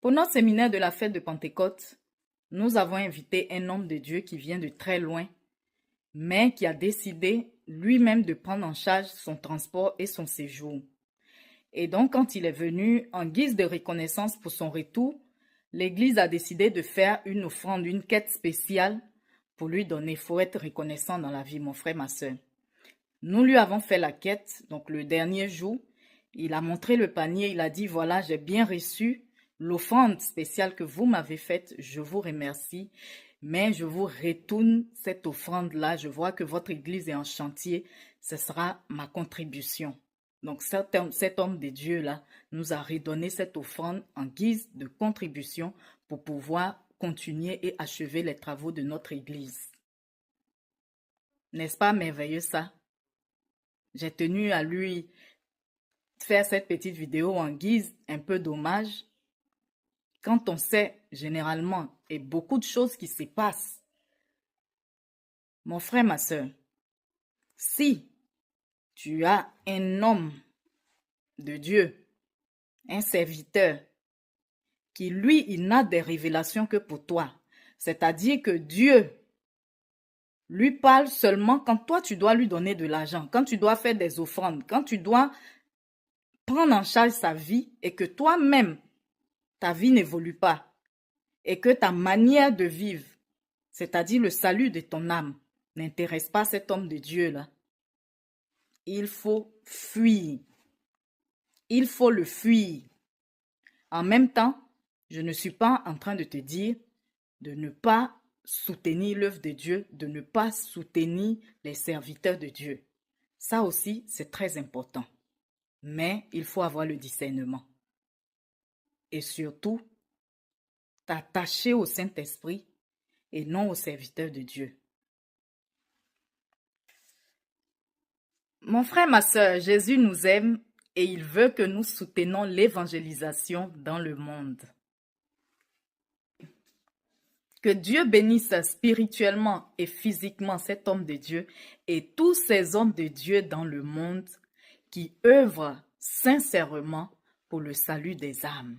Pour notre séminaire de la fête de Pentecôte, nous avons invité un homme de Dieu qui vient de très loin, mais qui a décidé lui-même de prendre en charge son transport et son séjour. Et donc, quand il est venu, en guise de reconnaissance pour son retour, l'Église a décidé de faire une offrande, une quête spéciale pour lui donner. Il faut être reconnaissant dans la vie, mon frère, ma soeur. Nous lui avons fait la quête, donc le dernier jour. Il a montré le panier, il a dit, voilà, j'ai bien reçu l'offrande spéciale que vous m'avez faite. Je vous remercie, mais je vous retourne cette offrande-là. Je vois que votre église est en chantier. Ce sera ma contribution. Donc cet homme de Dieu-là nous a redonné cette offrande en guise de contribution pour pouvoir continuer et achever les travaux de notre église. N'est-ce pas merveilleux ça? J'ai tenu à lui faire cette petite vidéo en guise un peu d'hommage. Quand on sait généralement et beaucoup de choses qui se passent, mon frère, ma soeur, si tu as un homme de Dieu, un serviteur, qui lui, il n'a des révélations que pour toi, c'est-à-dire que Dieu lui parle seulement quand toi tu dois lui donner de l'argent, quand tu dois faire des offrandes, quand tu dois prendre en charge sa vie et que toi-même, ta vie n'évolue pas et que ta manière de vivre, c'est-à-dire le salut de ton âme, n'intéresse pas cet homme de Dieu-là, il faut fuir. Il faut le fuir. En même temps, je ne suis pas en train de te dire de ne pas soutenir l'œuvre de Dieu, de ne pas soutenir les serviteurs de Dieu. Ça aussi, c'est très important. Mais il faut avoir le discernement. Et surtout, t'attacher au Saint-Esprit et non aux serviteurs de Dieu. Mon frère, ma soeur, Jésus nous aime et il veut que nous soutenions l'évangélisation dans le monde. Que Dieu bénisse spirituellement et physiquement cet homme de Dieu et tous ces hommes de Dieu dans le monde qui œuvrent sincèrement pour le salut des âmes.